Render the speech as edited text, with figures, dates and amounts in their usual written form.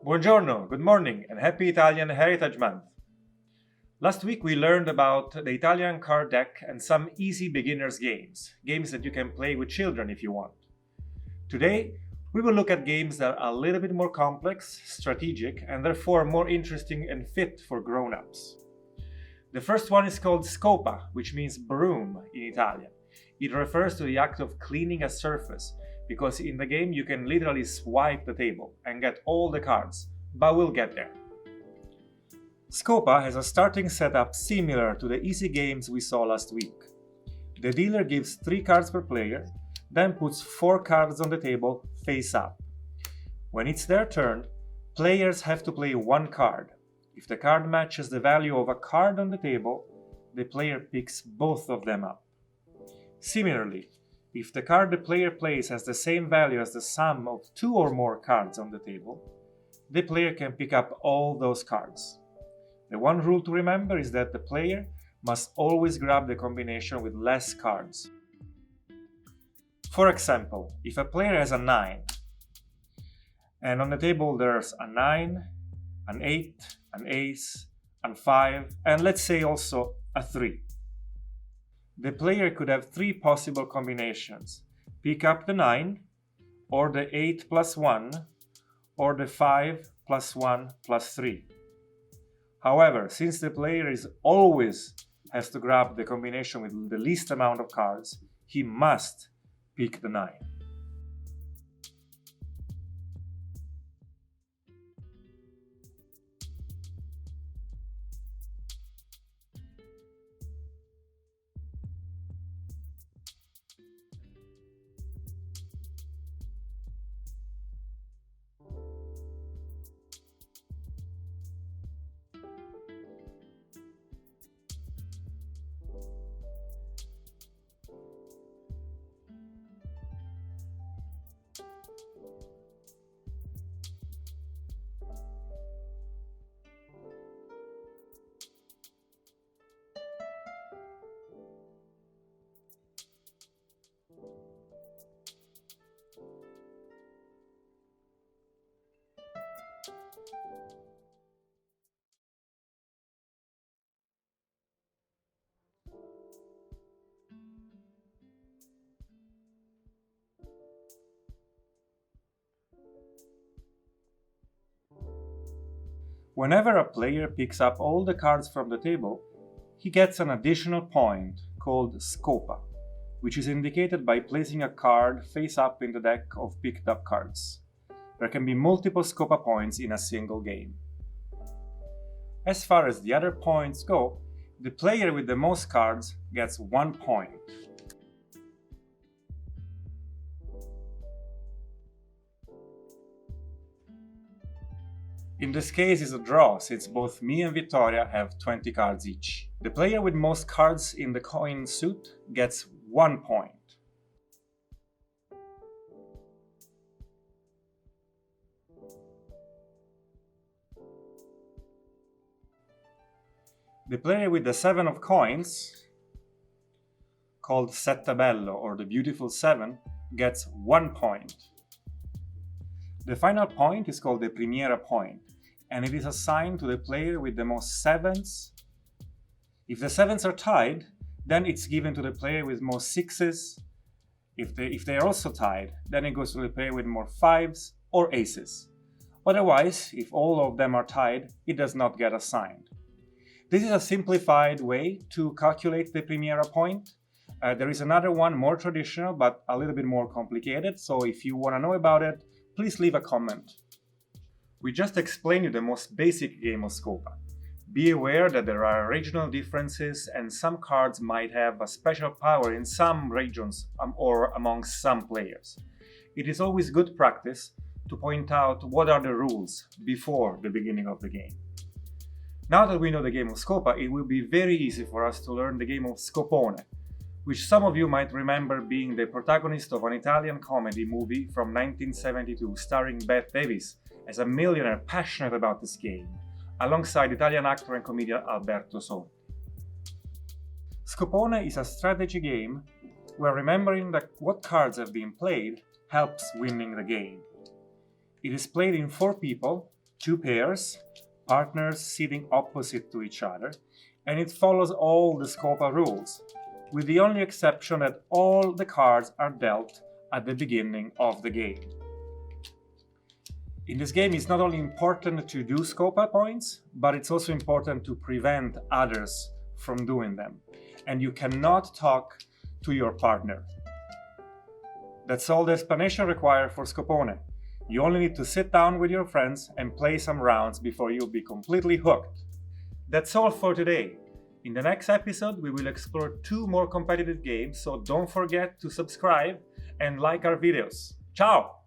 Buongiorno, good morning, and happy Italian Heritage Month. Last week we learned about the Italian card deck and some easy beginners games that you can play with children if you want. Today we will look at games that are a little bit more complex, strategic, and therefore more interesting and fit for grown-ups. The first one is called Scopa, which means broom in Italian. It refers to the act of cleaning a surface, because in the game you can literally swipe the table and get all the cards, but we'll get there. Scopa has a starting setup similar to the easy games we saw last week. The dealer gives 3 cards per player, then puts 4 cards on the table face up. When it's their turn, players have to play 1 card. If the card matches the value of a card on the table, the player picks both of them up. Similarly, if the card the player plays has the same value as the sum of 2 or more cards on the table, the player can pick up all those cards. The one rule to remember is that the player must always grab the combination with less cards. For example, if a player has a 9, and on the table there's a 9, an 8, an ace, a 5, and let's say also a 3. The player could have 3 possible combinations: pick up the 9, or the 8 plus 1, or the 5 plus 1 plus 3. However, since the player always has to grab the combination with the least amount of cards, he must pick the 9. Whenever a player picks up all the cards from the table, he gets an additional point called Scopa, which is indicated by placing a card face up in the deck of picked up cards. There can be multiple Scopa points in a single game. As far as the other points go, the player with the most cards gets 1 point. In this case it's a draw, since both me and Vittoria have 20 cards each. The player with most cards in the coin suit gets 1 point. The player with the 7 of coins, called Settabello or the Beautiful 7, gets 1 point. The final point is called the Primiera point, and it is assigned to the player with the most 7s. If the 7s are tied, then it's given to the player with most 6s. If they are also tied, then it goes to the player with more 5s or aces. Otherwise, if all of them are tied, it does not get assigned. This is a simplified way to calculate the Primiera point. There is another one, more traditional, but a little bit more complicated, so if you want to know about it, please leave a comment. We just explained you the most basic game of Scopa. Be aware that there are regional differences and some cards might have a special power in some regions or among some players. It is always good practice to point out what are the rules before the beginning of the game. Now that we know the game of Scopa, it will be very easy for us to learn the game of Scopone, which some of you might remember being the protagonist of an Italian comedy movie from 1972 starring Bette Davis as a millionaire passionate about this game, alongside Italian actor and comedian Alberto Sordi. Scopone is a strategy game where remembering what cards have been played helps winning the game. It is played in 4 people, Two pairs, partners sitting opposite to each other, and it follows all the Scopa rules, with the only exception that all the cards are dealt at the beginning of the game. In this game, it's not only important to do Scopa points, but it's also important to prevent others from doing them. And you cannot talk to your partner. That's all the explanation required for Scopone. You only need to sit down with your friends and play some rounds before you'll be completely hooked. That's all for today. In the next episode, we will explore 2 more competitive games, so don't forget to subscribe and like our videos. Ciao!